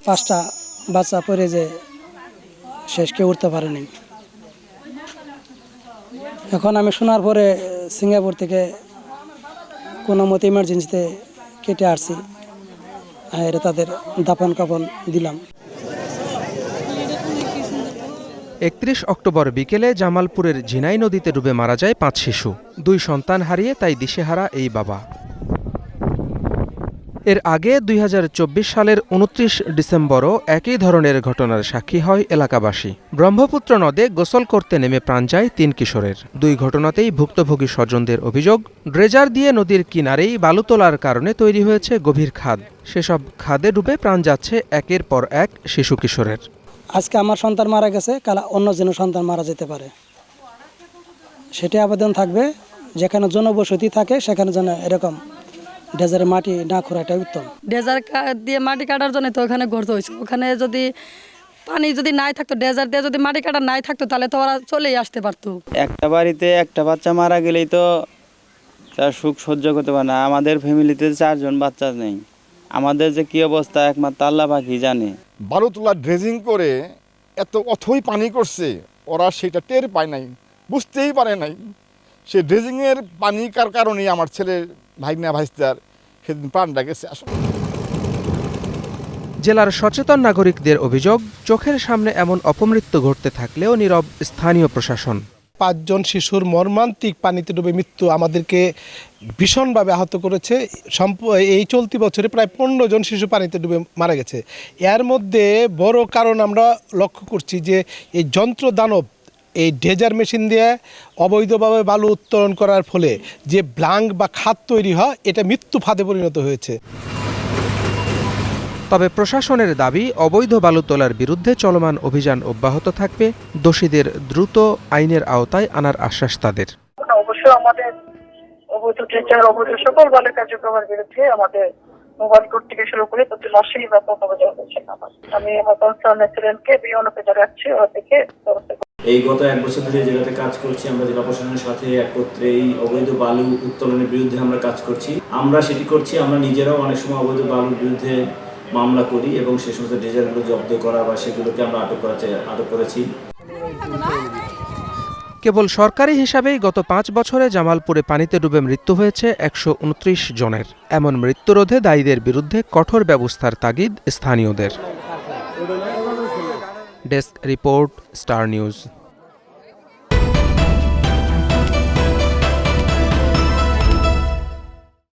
5টা বাচ্চা পড়ে যে শেষ কেউ উঠতে পারেনি। এখন আমি শোনার পরে সিঙ্গাপুর থেকে কোনো মতে ইমার্জেন্সিতে কেটে আসছি, আর তাদের দাফন কাফন দিলাম। 31 অক্টোবর বিকেলে জামালপুরের ঝিনাই নদীতে ডুবে মারা যায় 5 শিশু। 2 সন্তান হারিয়ে তাই দিশেহারা এই বাবা। এর আগে 2024 সালের 29 ডিসেম্বরও একই ধরনের ঘটনার সাক্ষী হয় এলাকাবাসী। ব্রহ্মপুত্র নদে গোসল করতে নেমে প্রাণ যায় 3 কিশোরের। 2 ঘটনাতেই ভুক্তভোগী স্বজনদের অভিযোগ, ড্রেজার দিয়ে নদীর কিনারেই বালু তোলার কারণে তৈরি হয়েছে গভীর খাদ। সেসব খাদে ডুবে প্রাণ যাচ্ছে একের পর এক শিশু কিশোরের। আজকে আমার সন্তান মারা গেছে, কাল অন্য যেন সন্তান মারা যেতে পারে, সেটি আবেদন থাকবে। যেখানে জনবসতি থাকে সেখানে যেন এরকম ডেজারে মাটি না খোঁড়াটাই উত্তম। ডেজার দিয়ে মাটি কাটার জন্য তো ওখানে গর্ত হয়েছে। ওখানে যদি পানি যদি নাই থাকতো, ডেজার দিয়ে যদি মাটি কাটা নাই থাকতো, তাহলে তো ওরা চলেই আসতে পারতো। একটা বাড়িতে একটা বাচ্চা মারা গেলেই তো তার সুখ সহ্য করতে পারে না। আমাদের ফ্যামিলিতে 4 জন বাচ্চা নেই। আমাদের যে কী অবস্থা একমাত্র আল্লাহ পাকি জানে। বালু তোলা ড্রেজিং করে এত অথই পানি করছে, ওরা সেটা টের পায় নাই, বুঝতেই পারে নাই। সে ড্রেজিংয়ের পানিকার কারণেই আমার ছেলে ভাইগনা ভাইস্তার সেদিন প্রাণটা গেছে। আসলে জেলার সচেতন নাগরিকদের অভিযোগ, চোখের সামনে এমন অপমৃত্যু ঘটতে থাকলেও নীরব স্থানীয় প্রশাসন। 5 জন শিশুর মর্মান্তিক পানিতে ডুবে মৃত্যু আমাদেরকে ভীষণভাবে আহত করেছে। এই চলতি বছরে প্রায় 15 জন শিশু পানিতে ডুবে মারা গেছে। এর মধ্যে বড় কারণ আমরা লক্ষ্য করছি যে এই যন্ত্র দানব, এই ড্রেজার মেশিন দিয়ে অবৈধভাবে বালু উত্তোলন করার ফলে যে ব্লাঙ্ক বা খাদ তৈরি হয়, এটা মৃত্যু ফাঁদে পরিণত হয়েছে। তবে প্রশাসনের দাবি, অবৈধ বালু তোলার বিরুদ্ধে চলমান অভিযান অব্যাহত থাকবে। দোষীদের দ্রুত আইনের আওতায় আনার আশ্বাস তাদের। অবশ্যই আমাদের অবৈধ ট্রেজার, অবৈধ সকল বালু কার্যক্রমের বিরুদ্ধে আমাদের মোবাইল কোর্ট থেকে শুরু করে প্রতি মাসেই ব্যাপক অভিযান হচ্ছে। আমি আমার কনসার্ন রেসিডেন্টকে বিএনও পেতে রাখছি, ওরা থেকে এই গত 1 বছর ধরে জেলাতে কাজ করছি। আমরা জেলা প্রশাসনের সাথে একত্রে এই অবৈধ বালু উত্তোলনের বিরুদ্ধে আমরা কাজ করছি। আমরা সেটি করছি, আমরা নিজেরাও অনেক সময় অবৈধ বালুর বিরুদ্ধে মামলা করি এবং সে সমস্ত ড্রেজারগুলো জব্দ করা বা সেগুলোকে আমরা আটক করেছি। কেবল সরকারি হিসাবেই গত 5 বছরে জামালপুরে পানিতে ডুবে মৃত্যু হয়েছে 129 জনের। এমন মৃত্যুরোধে দায়ীদের বিরুদ্ধে কঠোর ব্যবস্থার তাগিদ স্থানীয়দের। Desk report, star news.